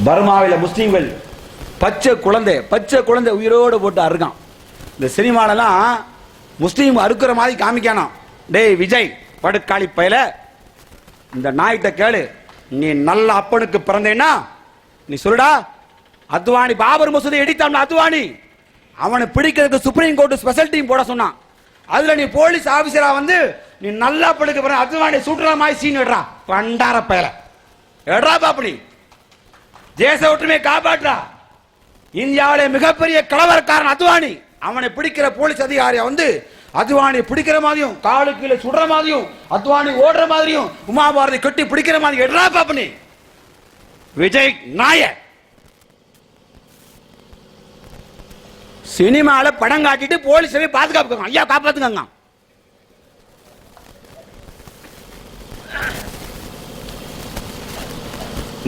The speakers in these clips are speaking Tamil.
பர்மாவில் முஸ்லீம்கள் பச்சை குழந்தை உயிரோடு போட்டு அறுக்கான். இந்த சினிமாலெல்லாம் முஸ்லீம் அறுக்கிற மாதிரி காமிக்கானோ. டேய் விஜய் படுக்காளி பையல, இந்த நாய்கிட்ட கேளு, நீ நல்ல அப்பனுக்கு பிறந்தேன்னா நீ சொல்லுடா. அத்வானி பாபர் மசூதி இடித்தான், அத்வானி அவனை பிடிக்கிறதுக்கு சுப்ரீம் கோர்ட் ஸ்பெஷல் டீம் போட சொன்னான். அதுல நீ போலீஸ் ஆபீசரா வந்து நீ நல்லா படுக்க பிறகு அத்வானி சுற்றுலா மாதிரி சீன் எடுறா. பண்டார பயல எடுறா பாப்பனி, தேச ஒற்றுமையை காப்பாற்றா. இந்தியாவிலே மிகப்பெரிய கலவரக்காரன் அத்வானி, அவனை பிடிக்கிற போலீஸ் அதிகாரியா வந்து அத்வானி பிடிக்கிற மாதிரியும் காலு கீழே சுடுற மாதிரியும் அத்வானி ஓடுற மாதிரியும் உமாபாரதி கட்டி பிடிக்கிற மாதிரி எடுறா பாப்பனி. விஜய் நாய சினிமால படம் காட்டிட்டு போலீஸ் பாதுகாப்பு ஐயா காப்பாத்துங்க.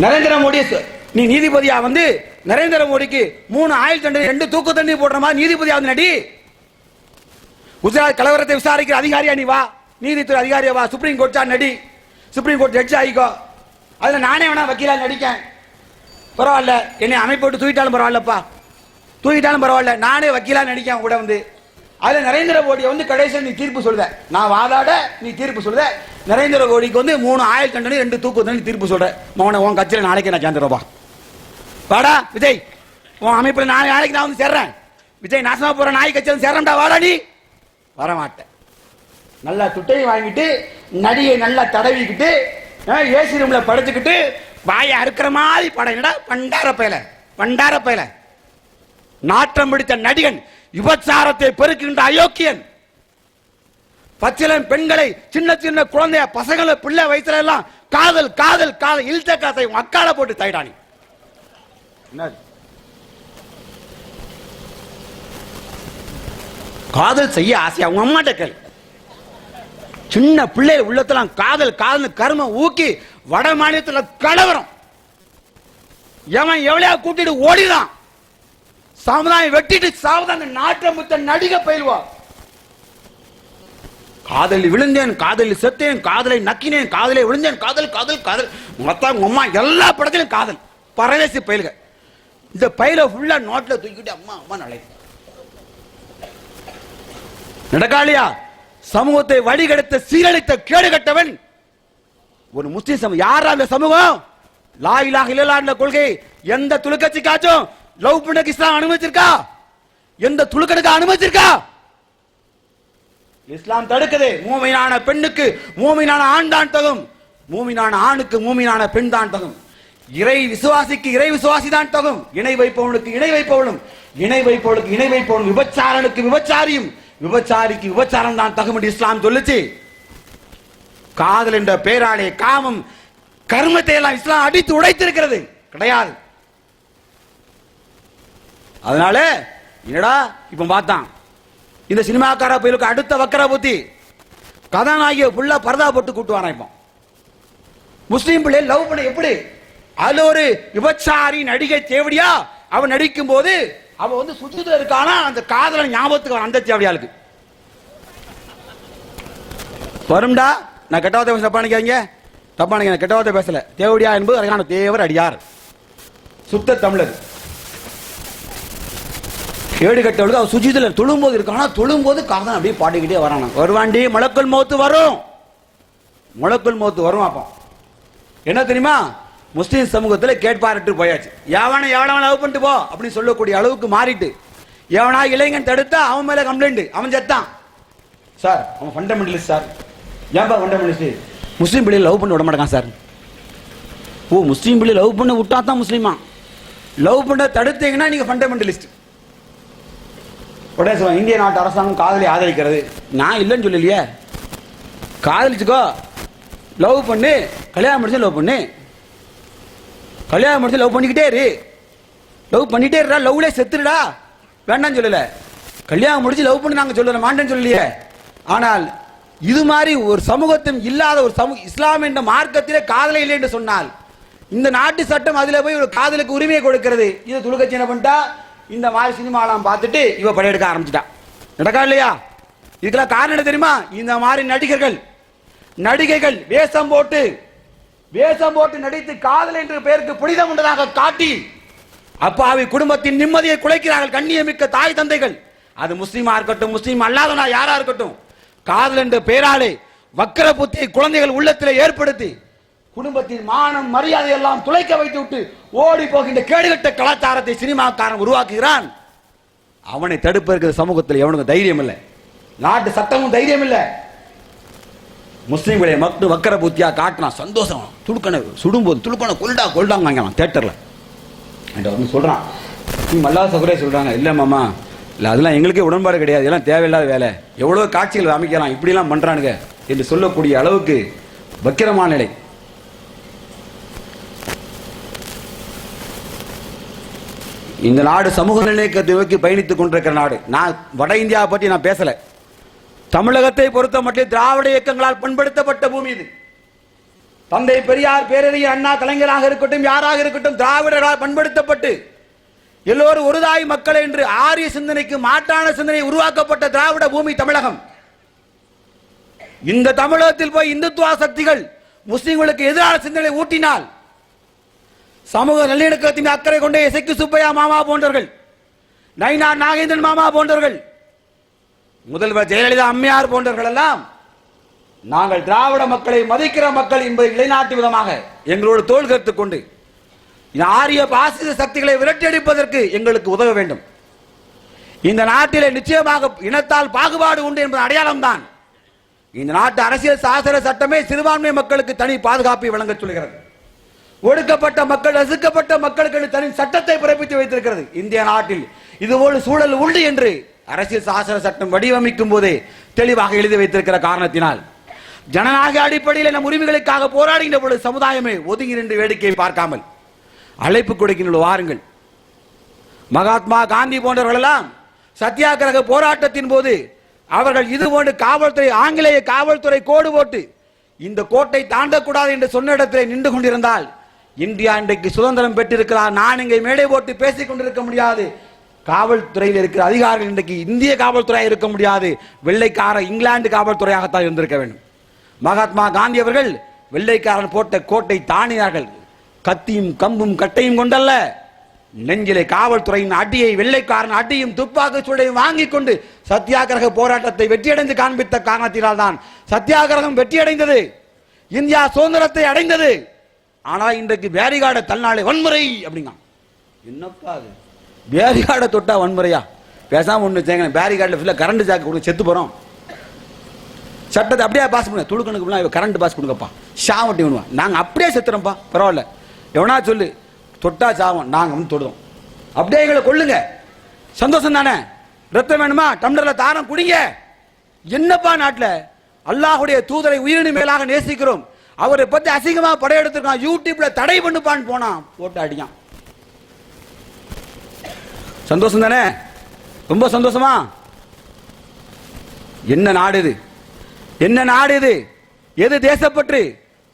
நரேந்திர மோடி நீ நீதிபதியா வந்து நரேந்திர மோடிக்கு 3 ஆயுள் தண்டனை 2 தூக்கு தண்டனை போடுற மாதிரி நீதிபதியா வந்து நடி. குஜராத் கலவரத்தை விசாரிக்கிற அதிகாரியா நீ வா, நீதித்துறை அதிகாரியா வா, சுப்ரீம் கோர்ட் நடி, சுப்ரீம் கோர்ட் ஜட்ஜ் ஆகிக்கோ. அதுல நானே வேணா வக்கீலா நடிக்கேன், பரவாயில்ல. என்னை அமைப்பு விட்டு தூக்கிட்டாலும் பரவாயில்லப்பா, தூக்கிட்டாலும் பரவாயில்ல, நானே வக்கீலா நடிக்கேன் கூட வந்து. அதுல நரேந்திர மோடியை வந்து கடைசியில் நீ தீர்ப்பு சொல்லுத, நான் வாதாட நீ தீர்ப்பு சொல்லுத. நரேந்திர மோடிக்கு வந்து 3 ஆயுள் தண்டனை 2 தூக்கு தண்டனை தீர்ப்பு சொல்ற. மௌன உன் கட்சியில் நாளைக்கு நான் சேர்ந்துருப்பா. வாடா விஜய், உன் அமைப்புல நாளைக்கு நான் வந்து சேர்றேன். விஜய் நாசமா போற நாய் கட்சியில் சேர்றேன்டா, வாடா. நீ வரமாட்டேன். நல்லா துட்டையை வாங்கிட்டு நடிகை நல்லா தடவிக்கிட்டு ஏசி ரூம்ல படுத்துக்கிட்டு வாயை அறுக்கிற மாதிரி படம். பண்டார பயல நாற்றம் பிடித்த நடிகன், விபச்சாரத்தை பெருக்கின்ற அயோக்கியன், பச்சிலம் பெண்களை சின்ன சின்ன குழந்தைய பசங்களை பிள்ளை வயசுல எல்லாம் காதல் காதல் காதல் இழுத்த காசை மக்கால போட்டு தைடானி. காதல் செய்ய ஆசையா உங்க அம்மாட்ட கேள். சின்ன பிள்ளை உள்ளத்தெல்லாம் காதல் காதல் கரும ஊக்கி வட மாநிலத்தில் கலவரம். எவன் எவ்வளவு கூட்டிட்டு ஓடிதான் சமுதாயம் வெட்டிட்டு சாவதான நாட்டம் முத்த நடிக பயில்வா. காதலில் விழுந்தேன், காதலில் செத்தேன், காதலை நக்கினேன், காதலை விழுந்தேன், காதல் காதல் காதல் மொத்தம் அம்மா எல்லா படத்திலும் காதல். பரதேசி பயில்க. இந்த பயில ஃபுல்லா நோட்ல தூக்கிட்டு அம்மா அம்மா நலை நடக்காளியா. சமூகத்தை வழிகெடுத்த சீரழித்த கேடு கட்டவன் ஒரு முஸ்லிம் சமூகம். யாரா அந்த சமூகம்? லா இலாஹ இல்லல்லாஹ் கொள்கை எந்த துலுக்கட்சிக்காச்சும் லவ் பண்ண இஸ்லாம் அனுமதிச்சிருக்கா? எந்த துலுக்கனுக்கு அனுமதிச்சிருக்கா? இஸ்லாம் தடுக்குது. மூமினான பெண்ணுக்கு மூமினான ஆண் தான் தகும், மூமினான ஆணுக்கு மூமினான பெண் தான் தகும், இறை விசுவாசிக்கு இறை விசுவாசி தான் தகும், இணை வைப்பவனுக்கு இணை வைப்பவனும், இணை வைப்பவனுக்கு இணை வைப்பவனும், விபச்சாரனுக்கு விபச்சாரியும், விபச்சாரிக்கு விபச்சாரம் தான் தகும் என்று இஸ்லாம் சொல்லுச்சு. காதல் என்ற பேராலே காமம் கர்மத்தை எல்லாம் இஸ்லாம் அடித்து உடைத்திருக்கிறது கிடையாது. அதனால என்னடா இப்ப பார்த்தான் இந்த சினிமாக்கார பயிலுக்கு அடுத்த வக்கர புத்தி கதாநாயகியை ஃபுல்லா பரதா போட்டு கூட்டு வரான். இப்போ முஸ்லீம் பிள்ளை லவ் பண்ண எப்படி? அதுல ஒரு விபச்சாரி நடிகை தேவடியா அவன் நடிக்கும் போது அவன் வந்து சுஜித இருக்கானா அந்த காதல ஞாபகத்துக்கு அந்த தேவடியாளுக்கு வரும்டா. நான் கெட்டவாத பேச தப்பா நினைக்காதீங்க, தப்பா நினைக்க கெட்டவாத பேசல. தேவடியா என்பது அழகான தேவர் அடியார், சுத்த தமிழர். கேடு கட்டவளுக்கு அவன் சுஜிதில் தொழும்போது இருக்கானா, தொழும்போது காதன் அப்படியே பாடிக்கிட்டே வரானா. வருவாண்டி மலக்குள் மௌத்து வரும், மலக்குள் மௌத்து வரும். அப்போ என்ன தெரியுமா? முஸ்லீம் சமூகத்தில் கேட்பாரிட்டு போயாச்சு. எவனை எவனவன் லவ் பண்ணிட்டு போ அப்படின்னு சொல்லக்கூடிய அளவுக்கு மாறிட்டு, எவனா இளைஞன் தடுத்தா அவன் மேல கம்ப்ளைண்ட், அவன் செத்தான். சார் அவன் ஃபண்டமெண்டலிஸ்ட் சார். ஏன்பா ஃபண்டமெண்டலிஸ்ட்? முஸ்லீம் பிள்ளையை லவ் பண்ண விட மாட்டான் சார். ஓ முஸ்லீம் பிள்ளை லவ் பண்ண விட்டா தான் முஸ்லீமா? லவ் பண்ண தடுத்தீங்கன்னா நீங்க ஃபண்டமெண்டலிஸ்ட். உடனே சொல்லுவாங்க இந்திய நாட்டு அரசாங்கம் காதலை ஆதரிக்கிறது. நான் இல்லைன்னு சொல்லலையே. காதலிச்சுக்கோ, லவ் பண்ணு, கல்யாணம் முடிச்சு லவ் பண்ணு, கல்யாணம் முடிச்சு லவ் பண்ணிக்கிட்டே இரு, லவ் பண்ணிட்டே இருடா, லவ்லே செத்துருடா, வேண்டாம் சொல்லல. கல்யாணம் முடிச்சு லவ் பண்ணி நாங்க சொல்லல, மாட்டேன்னு சொல்லலையே. ஆனால் இது மாதிரி ஒரு சமூகத்தும் இல்லாத ஒரு இஸ்லாம் என்ற மார்க்கத்திலே காதலை இல்லை என்று சொன்னால் இந்த நாட்டு சட்டம் அதுல போய் ஒரு காதலுக்கு உரிமையை கொடுக்கிறது. இது துலுக்கச்சி என்ன பண்ணிட்டா, இந்த மாதிரி சினிமாலாம் பார்த்துட்டு இவ படையெடுக்க ஆரம்பிச்சுட்டா. நடக்கா இல்லையா? இதுக்கெல்லாம் காரணம் என்ன தெரியுமா? இந்த மாதிரி நடிகர்கள் நடிகைகள் வேஷம் போட்டு வேஷம் போட்டு நடித்து காதல் என்ற பெயருக்கு புனிதம் உண்டதாக காட்டி அப்பாவி குடும்பத்தின் நிம்மதியை குலைக்கிறார்கள் கண்ணியமிக்க தாய் தந்தைகள். அது முஸ்லீமா இருக்கட்டும், முஸ்லீம் அல்லாதவனா யாரா இருக்கட்டும், காதல் என்ற பெயராலே வக்கர புத்தியை குழந்தைகள் உள்ளத்தில் ஏற்படுத்தி குடும்பத்தின் மானம் மரியாதை எல்லாம் துளைக்க வைத்து விட்டு ஓடி போகின்ற கேடுகட்ட கலாச்சாரத்தை சினிமாக்காரன் உருவாக்குகிறான். அவனை தடுப்பதற்கு சமூகத்தில் எவனுக்கு தைரியம் இல்லை, நாட்டு சட்டமும் தைரியம் இல்லை. முஸ்லீம்களை மட்டும் வக்கர புத்தியா காட்டினா சந்தோஷம். துடுக்கணை சுடும்போது துடுக்கணை கொல்டா கொல்டாங்க வாங்கலாம் தியேட்டர்ல சொல்றான். மல்லாத சகோதரே சொல்றாங்க, இல்ல மாமா இல்ல அதெல்லாம் எங்களுக்கே உடன்பாடு கிடையாது, எல்லாம் தேவையில்லாத வேலை, எவ்வளவு காட்சிகள் அமைக்கலாம், இப்படிலாம் பண்றானுங்க என்று சொல்லக்கூடிய அளவுக்கு வக்கிரமான நிலை. இந்த நாடு சமூக நிலையத்தை நோக்கி பயணித்துக் கொண்டிருக்கிற நாடு. நான் வட இந்தியாவை பற்றி நான் பேசல, தமிழகத்தை பொறுத்த மட்டும் திராவிட இயக்கங்களால் பண்படுத்தப்பட்ட பூமி இது. தந்தை பெரியார், பேரறிஞர் அண்ணா, கலைஞராக இருக்கட்டும், யாராக இருக்கட்டும், திராவிடர்களால் பண்படுத்தப்பட்டு எல்லோரும் ஒரு தாய் மக்கள் என்று ஆரிய சிந்தனைக்கு மாற்றான சிந்தனை உருவாக்கப்பட்ட திராவிட பூமி தமிழகம். இந்த தமிழகத்தில் போய் இந்துத்துவ சக்திகள் முஸ்லிம்களுக்கு எதிரான சிந்தனை ஊட்டினால் சமூக நல்லிணக்கத்தின் அக்கறை கொண்ட இசைக்கு சுப்பையா மாமா போன்றவர்கள், நயினார் நாகேந்திரன் மாமா போன்றவர்கள், முதல்வர் ஜெயலலிதா அம்மையார் போன்றவர்கள் எல்லாம் நாங்கள் திராவிட மக்களை மதிக்கிற மக்கள் என்பதை நிலைநாட்டும் விதமாக எங்களோடு தோள் கருத்துக் கொண்டு ஆரிய பாசிச சக்திகளை விரட்டியடிப்பதற்கு எங்களுக்கு உதவ வேண்டும். இந்த நாட்டிலே நிச்சயமாக இனத்தால் பாகுபாடு உண்டு என்பது அடையாளம் தான். இந்த நாட்டு அரசியல் சாசன சட்டமே சிறுபான்மை மக்களுக்கு தனி பாதுகாப்பை வழங்க சொல்கிறது. ஒடுக்கப்பட்ட மக்கள், ரசிக்கப்பட்ட மக்களுக்கு தனி சட்டத்தை பிறப்பித்து வைத்திருக்கிறது. இந்திய நாட்டில் இதுபோல சூழல் உண்டு என்று அரசியல் சாசன சட்டம் வடிவமைக்கும் போதே தெளிவாக எழுதி வைத்திருக்கிற காரணத்தினால் ஜனநாயக அடிப்படையில் நம் உரிமைகளுக்காக போராடுகின்ற பொழுது சமுதாயமே ஒதுங்கி நின்று வேடிக்கையை பார்க்காமல் அழைப்பு கொடுக்கின்ற வாருங்கள். மகாத்மா காந்தி போன்றவர்கள் எல்லாம் சத்தியாகிரக போராட்டத்தின் போது அவர்கள் இதுபோன்று காவல்துறை, ஆங்கிலேய காவல்துறை கோடு போட்டு இந்த கோட்டை தாண்டக்கூடாது என்று சொன்ன இடத்தில் நின்று கொண்டிருந்தால் இந்தியா இன்றைக்கு சுதந்திரம் பெற்றிருக்கிறார். நான் இங்கே மேடை போட்டு பேசிக் கொண்டிருக்க முடியாது. காவல்துறையில் இருக்கிற அதிகாரிகள் இன்றைக்கு இந்திய காவல்துறையாக இருக்க முடியாது, வெள்ளைக்கார இங்கிலாந்து காவல்துறையாகத்தான் இருந்திருக்க வேண்டும். மகாத்மா காந்தி அவர்கள் வெள்ளைக்காரன் போட்ட கோட்டை தாண்டினார்கள். கத்தியும் கம்பும் கட்டையும் கொண்டல்ல, நெஞ்சிலே காவல்துறையின் அடியை, வெள்ளைக்காரன் அடியும் துப்பாக்கி சூடையும் வாங்கிக் கொண்டு சத்தியாகிரக போராட்டத்தை வெற்றியடைந்து காண்பித்த காரணத்தினால் தான் சத்தியாகிரகம் வெற்றியடைந்தது, இந்தியா சுதந்திரத்தை அடைந்தது. ஆனால் இன்றைக்கு பேரிகார்டை தள்ளாலே வன்முறை அப்படிங்க. என்னப்பா அது, பேரிகார்டை தொட்டா வன்முறையா? பேசாம ஒண்ணு செய்யுங்க, பேரிகார்டில் ஃபுல்லாக கரண்ட் ஜாக்கு கொடுங்க, செத்து போறோம். சட்டத்தை அப்படியே பாஸ் பண்ணுங்க, துடுக்கணுக்கு கரண்ட் பாஸ் கொடுங்கப்பா, ஷாவட்டி பண்ணுவோம், நாங்கள் அப்படியே செத்துறோம்ப்பா, பரவாயில்ல, எவனா சொல்லு தொட்டா சாவம், நாங்க வந்து தொடுறோம், அப்படியே எங்களை கொள்ளுங்க, சந்தோஷம் தானே? ரத்தம் வேணுமா, டம்ளர்ல தாரம் குடிங்க. என்னப்பா நாட்டில் அல்லாஹுடைய தூதரை உயிரினு மேலாக நேசிக்கிறோம், அவரை பத்தி அசிங்கமா படையெடுத்திருக்கான், யூடியூப்ல தடை பண்ணுப்பான்னு போனான், போட்டு அடிக்கான். சந்தோஷம் தானே? ரொம்ப சந்தோஷமா? என்ன நாடு இது, என்ன நாடு இது, எது தேசப்பற்று?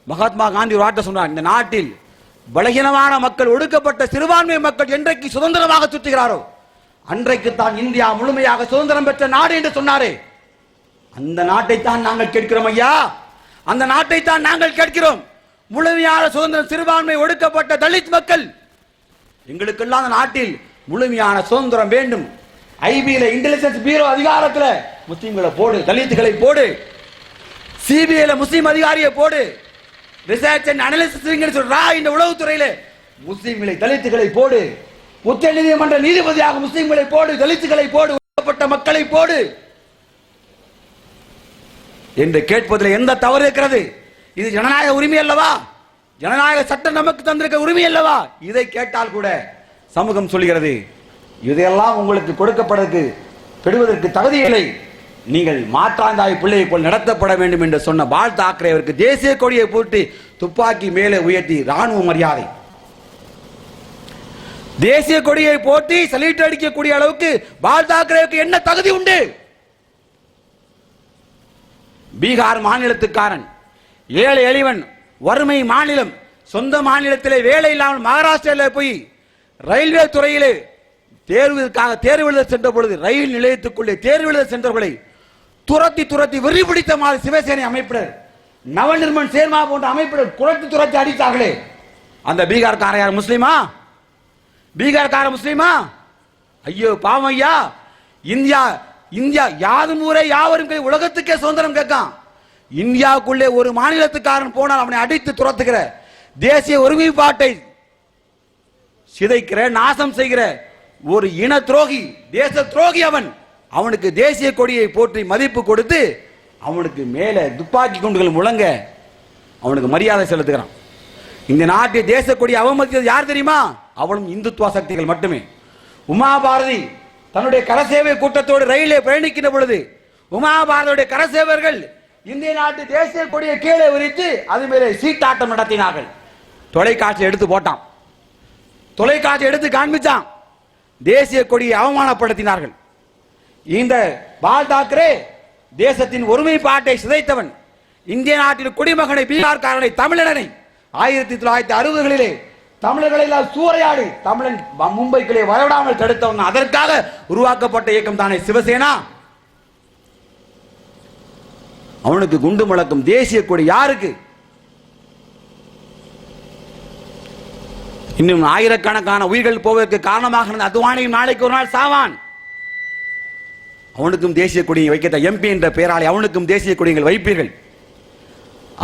மகாத்மா காந்தி ஒரு வார்த்தை சொன்னார், இந்த நாட்டில் பலகீனமான மக்கள், ஒடுக்கப்பட்ட சிறுபான்மை மக்கள் என்றைக்கு சுதந்திரமாக சுற்றுகிறாரோ அன்றைக்கு தான் இந்தியா முழுமையாக சுதந்திரம் பெற்ற நாடு என்று சொன்னாரே. அந்த நாட்டை தான் நாங்கள் கேட்கிறோம் ஐயா, அந்த நாட்டை தான் நாங்கள் கேட்கிறோம். முழுமையான சுதந்திரம், சிறுபான்மை ஒடுக்கப்பட்ட தலித் மக்கள், எங்களுக்கெல்லாம் அந்த நாட்டில் முழுமையான சுதந்திரம் வேண்டும். ஐபியில இன்டெலிஜென்ஸ் பியூரோ அதிகாரத்தில் முஸ்லிம்களை போடு, தலித்துகளை போடு, சிபிஐல முஸ்லிம் அதிகாரியை போடு, ரிசர்ச் அண்ட் அனாலிசிஸ் சொல்றா, இந்த உளவுத்துறையில முஸ்லிம்களை தலித்துகளை போடு, உச்ச நீதிமன்ற நீதிபதியாக முஸ்லிம்களை போடு, தலித்துகளை போடு, ஒடுக்கப்பட்ட மக்களை போடு என்று கேட்பதில் எந்த தவறு இருக்கிறது? இது ஜனநாயக உரிமை அல்லவா? ஜனநாயக சட்டம் நமக்கு தந்திருக்க உரிமை அல்லவா? இதை கேட்டால் கூட சமூகம் சொல்கிறது இதையெல்லாம் உங்களுக்கு கொடுக்கப்படுவதற்கு தகுதி இல்லை, நீங்கள் மாற்றாந்தாய் பிள்ளையை போல் நடத்தப்பட வேண்டும் என்று சொன்ன பால் தாக்கரே அவருக்கு தேசிய கொடியை போட்டு துப்பாக்கி மேலே உயர்த்தி ராணுவ மரியாதை, தேசிய கொடியை போட்டி சலீட் அடிக்கக்கூடிய அளவுக்கு பால் தாக்கரேவுக்கு என்ன தகுதி உண்டு? பீகார் மாநிலத்துக்காரன், ஏழை எளிவன், வறுமை மாநிலம், சொந்த மாநிலத்திலே வேலை இல்லாமல் மகாராஷ்டிராவில் போய் ரயில்வே துறையிலே தேர்வு எழுத சென்ற பொழுது ரயில் நிலையத்துக்குள்ளே தேர்வு எழுத சென்றவர்களை துரத்தி துரத்தி வெறி பிடித்த மாதிரி சிவசேனை அமைப்பினர் நவநிர்மன் சேர்மா போன்ற அமைப்பில் குறைத்து துரத்தி அடித்தார்களே, அந்த பீகார்கார யார் முஸ்லீமா? பீகார்கார முஸ்லீமா? ஐயோ பாவம் ஐயா. இந்தியா இந்தியா யாதும் ஊரே யாவரும் கை, உலகத்துக்கே சுதந்திரம் கேட்கான். இந்தியாவுக்குள்ளே ஒரு மாநிலத்துக்காரன் போனால் அவனை அடித்து துரத்துகிற, தேசிய ஒருமைப்பாட்டை சிதைக்கிற, நாசம் செய்கிற ஒரு இன துரோகி, தேச துரோகி அவன். அவனுக்கு தேசிய கொடியை போற்றி மதிப்பு கொடுத்து அவனுக்கு மேலே துப்பாக்கி குண்டுகள் முழங்க அவனுக்கு மரியாதை செலுத்துகிறான். இந்த நாட்டில் தேச கொடியை அவமதித்தது யார் தெரியுமா? அவளும் இந்துத்துவ சக்திகள் மட்டுமே. உமா பாரதி தன்னுடைய கரசேவை கூட்டத்தோடு ரயிலே பயணிக்கின்ற பொழுது உமா பாரதியுடைய கரசேவர்கள் இந்திய நாட்டு தேசிய கொடியை கீழே விரித்து அது மேலே சீட்டாட்டம் நடத்தினார்கள். தொலைக்காட்சி எடுத்து போட்டான், தொலைக்காட்சி எடுத்து காண்பிச்சான். தேசிய கொடியை அவமானப்படுத்தினார்கள். இந்த பால் தாக்கரே தேசத்தின் ஒருமைப்பாட்டை சிதைத்தவன். இந்திய நாட்டில் குடிமகனை, பீகார்காரனை, தமிழனை 1960களிலே தமிழர்களை சூறையாடி தமிழன் மும்பைக்குள்ளே வரவிடாமல் தடுத்தவன். அதற்காக உருவாக்கப்பட்ட இயக்கம் தானே சிவசேனா. அவனுக்கு குண்டு முழக்கும் தேசிய கொடி யாருக்கு? இன்னும் ஆயிரக்கணக்கான உயிர்கள் போவதற்கு காரணமாக இருந்த அத்வானியும் நாளைக்கு ஒரு நாள் சாவான். அவனுக்கும் தேசிய கொடியை வைக்க எம்பி என்ற பெயராலே அவனுக்கும் தேசிய கொடிகள் வைப்பீர்கள்.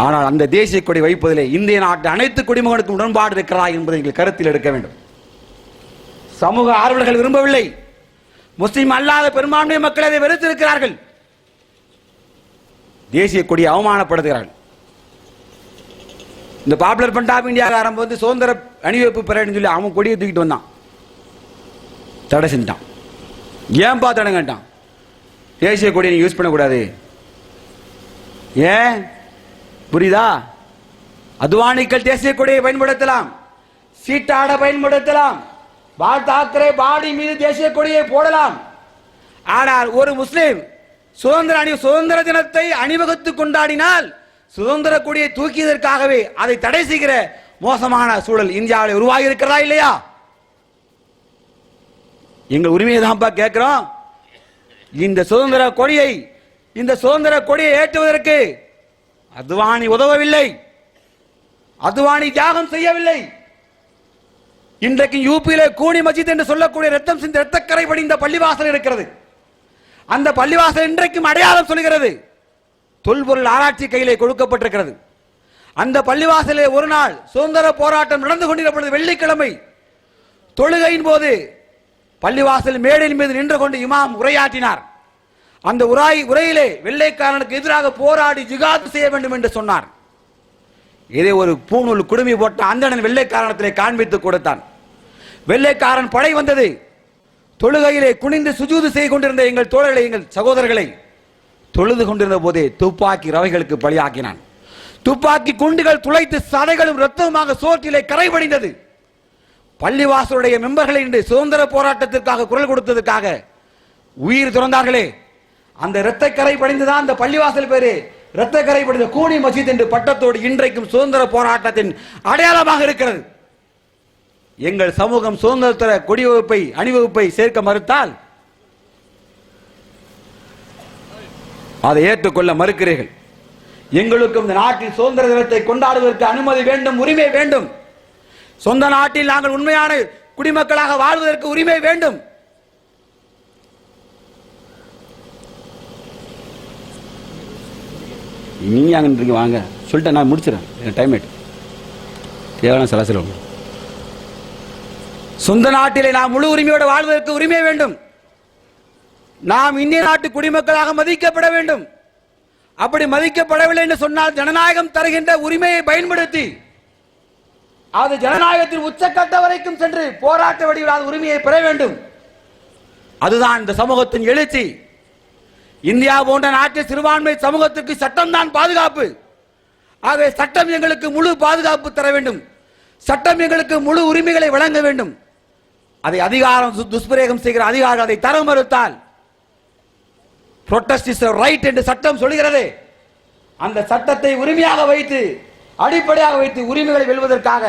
ஆனால் அந்த தேசிய கொடி வைப்பதிலே இந்திய நாட்டு அனைத்து குடிமகனுக்கும் உடன்பாடு இருக்கிறதா என்பதை நீங்கள் கருத்தில் எடுக்க வேண்டும். சமூக ஆர்வலர்கள் விரும்பவில்லை. முஸ்லிம் அல்லாத பெரும்பான்மை மக்கள் அதை வெறுத்திருக்கிறார்கள். தேசிய கொடியை அவமானப்படுத்துகிறார்கள். இந்த பாப்புலர் ஃப்ரண்ட் ஆஃப் இந்தியாக்காரன் வந்து சுதந்திர அணிவகுப்பு பெறன்னு சொல்லி அவன் கொடியை தூக்கிட்டு வந்தான், தடை செஞ்சான். ஏன்பா தடை கேட்டான்? தேசிய கொடியை நீ யூஸ் பண்ணக்கூடாது. ஏன் புரியுதா? அத்வானிகள் தேசிய கொடியை பயன்படுத்தலாம், சீட்டாட பயன்படுத்தலாம், பால் தாக்கரே பாடி மீது தேசிய கொடியை போடலாம். ஆனால் ஒரு முஸ்லிம் சுதந்திர தினத்தை அணிவகுத்து கொண்டாடினால் சுதந்திர கொடியை தூக்கியதற்காகவே அதை தடை செய்கிற மோசமான சூழல் இந்தியாவில் உருவாகி இருக்கிறதா இல்லையா? எங்கள் உரிமையை தான்ப்பா கேட்கிறோம். இந்த சுதந்திர கொடியை ஏற்றுவதற்கு அத்வானி உதவவில்லை, அத்வானி தியாகம் செய்யவில்லை. இன்றைக்கு யூபியிலே கூனி மஸ்ஜித் என்று சொல்லக்கூடிய ரத்தம் சிந்த ரத்தக்கரை படிந்த பள்ளிவாசல் இருக்கிறது. அந்த பள்ளிவாசல் இன்றைக்கும் அடையாளம் சொல்கிறது. தொல்பொருள் ஆராய்ச்சி கையிலே கொடுக்கப்பட்டிருக்கிறது. அந்த பள்ளிவாசலே ஒரு நாள் சுதந்திர போராட்டம் நடந்து கொண்டிருந்த வெள்ளிக்கிழமை தொழுகையின் போது பள்ளிவாசல் மேடையின் மீது நின்று கொண்டு இமாம் உரையாற்றினார். அந்த உரையிலே வெள்ளைக்காரனுக்கு எதிராக போராடி ஜிகாத் செய்ய வேண்டும் என்று சொன்னார். இதை ஒரு பூணூல் குடுமி போட்ட அந்தணன் வெள்ளைக்காரனத்திலே காண்பித்து கொடுத்தான். வெள்ளைக்காரன் படை வந்தது. தொழுகையிலே குனிந்து சுஜூது செய்து கொண்டிருந்த எங்கள் தோழர்களை, எங்கள் சகோதரர்களை தொழுது கொண்டிருந்த போதே துப்பாக்கி ரவைகளுக்கு பலியாக்கினான். துப்பாக்கி குண்டுகள் துளைத்து சதைகளும் ரத்தமுமாக சோற்றிலே கரைபடிந்தது. பள்ளிவாசலுடைய மெம்பர்களை இன்று சுதந்திர போராட்டத்திற்காக குரல் கொடுத்ததற்காக உயிர் துறந்தார்களே, அந்த இரத்தக்கரை படிந்துதான் அந்த பள்ளிவாசல் பேரு இரத்தக்கரை படிந்த கூனி மஸ்ஜித் என்று பட்டத்தோடு இன்றைக்கும் சுதந்திர போராட்டத்தின் அடையாளமாக இருக்கிறது. எங்கள் சமூகம் சுதந்திர கொடி வகுப்பை அணிவகுப்பை சேர்க்க மறுத்தால் அதை ஏற்றுக்கொள்ள மறுக்கிறீர்கள். எங்களுக்கும் இந்த நாட்டில் சுதந்திர தினத்தை கொண்டாடுவதற்கு அனுமதி வேண்டும், உரிமை வேண்டும். சொந்த நாட்டில் நாங்கள் உண்மையான குடிமக்களாக வாழ்வதற்கு உரிமை வேண்டும். நீங்க அங்க வாங்க சொல்லிட்டு நான் முடிச்சிடறேன், டைம் ஆயிட்டு. கேவலம் சராசரி சொந்த நாட்டிலே நாம் முழு உரிமையோடு வாழ்வதற்கு உரிமை வேண்டும். நாம் இந்திய நாட்டு குடிமக்களாக மதிக்கப்பட வேண்டும். அப்படி மதிக்கப்படவில்லை என்று சொன்னால் ஜனநாயகம் தருகின்ற உரிமையை பயன்படுத்தி அது ஜனநாயகத்தின் உச்சக்கட்ட வரைக்கும் சென்று போராட்ட வடிவில் உரிமையை பெற வேண்டும். அதுதான் இந்த சமூகத்தின் எழுச்சி. இந்தியா போன்ற நாட்டில் சிறுபான்மை சமூகத்துக்கு சட்டம் தான் பாதுகாப்பு. ஆகவே சட்டம் எங்களுக்கு முழு பாதுகாப்பு தர வேண்டும். சட்டம் எங்களுக்கு முழு உரிமைகளை வழங்க வேண்டும். அதை அதிகாரம் துஷ்பிரயோகம் செய்கிற அதிகாரம் அதை தர மறுத்தால் protest is a right என்று சட்டம் சொல்கிறது. அந்த சட்டத்தை உரிமையாக வைத்து அடிப்படையாக வைத்து உரிமைகளை வெல்வதற்காக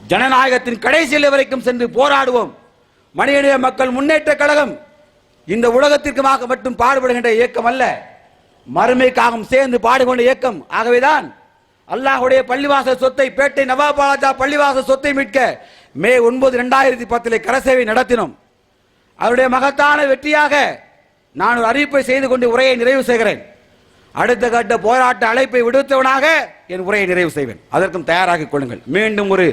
ஜனநாயகத்தின் கடைசி எல்லை வரைக்கும் சென்று போராடுவோம். மனிதநேய மக்கள் முன்னேற்ற கழகம் இந்த உலகத்திற்குமாக மட்டும் பாடுபடுகின்ற இயக்கம் அல்ல. மறுமைக்காகவும் சேர்ந்து பாடுகொண்ட இயக்கம். ஆகவேதான் அல்லாஹ்வுடைய பள்ளிவாசல் சொத்தை, பேட்டை நவாப் பாலாஜா பள்ளிவாசல் சொத்தை மீட்க மே 9, 2010 கரசேவை நடத்தினோம். அவருடைய மகத்தான வெற்றியாக நான் ஒரு அறிவிப்பை செய்து கொண்டு உரையை நிறைவு செய்கிறேன். அடுத்த கட்ட போராட்ட அழைப்பை விடுத்தவனாக என் உரையை நிறைவு செய்வேன். அதற்கும் தயாராகிக் கொள்ளுங்கள். மீண்டும் ஒரு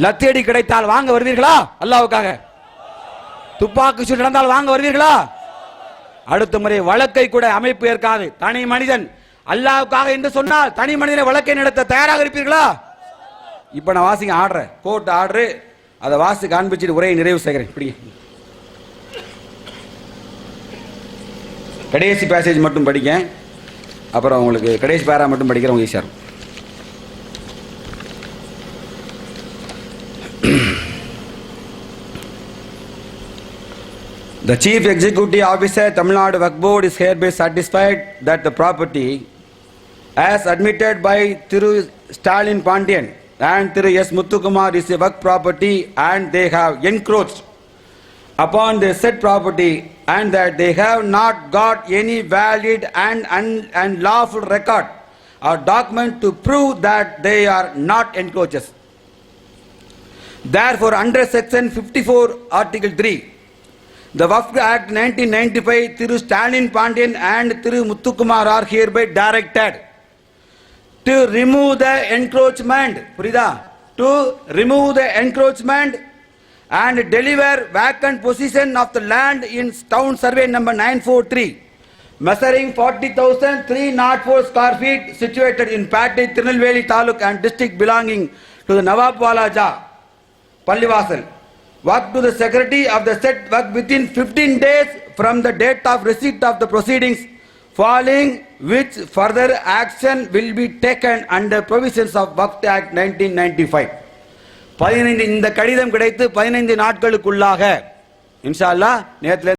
லத்தேடி கிடைத்தால் வாங்க வருவீர்களா? அல்லாஹ்வுக்காக. துப்பாக்கி சூடு நடந்தால் வாங்க வருவீர்களா? அடுத்த முறை வழக்கை கூட அமைப்பு ஏற்காது. தனி மனிதன் அல்லாஹ்வுக்காக என்று சொன்னால் தனி மனிதனை வழக்கை நடத்த தயாராக இருப்பீர்களா? இப்ப நான் வாசிங்க ஆர்டர், கோர்ட் ஆர்டர், அதை வாசி காண்பிச்சுட்டு உரையை நிறைவு செய்கிறேன். இப்படி கடைசி பேசேஜ் மட்டும் படிக்க, அப்புறம் உங்களுக்கு கடைசி பேரா மட்டும் படிக்கிறவங்க ஈஸியாக இருக்கும். The Chief Executive Officer, Tamil Nadu Waqf Board, is hereby satisfied that the property, as admitted by Thiru Stalin Pandian and Thiru S. Muthukumar, is a Waqf property and they have encroached upon the said property and that they have not got any valid and lawful record or document to prove that they are not encroachers. Therefore, under Section 54, Article 3, the Waqf Act 1995, Thiru Stalin Pandian and Thiru Muthukumar are hereby directed to remove the encroachment, to remove the encroachment and deliver vacant possession of the land in town survey number 943, measuring 40,304 square feet, situated in Patti, Tirunelveli Taluk and district belonging to the Nawab Walaja Pallivasal. Work to the secretary of the said work within 15 days from the date of receipt of the proceedings, following which further action will be taken under provisions of Waqf Act 1995. 15 இந்த கடிதம் கிடைத்து 15 நாட்களுக்குள்ளாக இன்ஷா அல்லாஹ் நேத்துல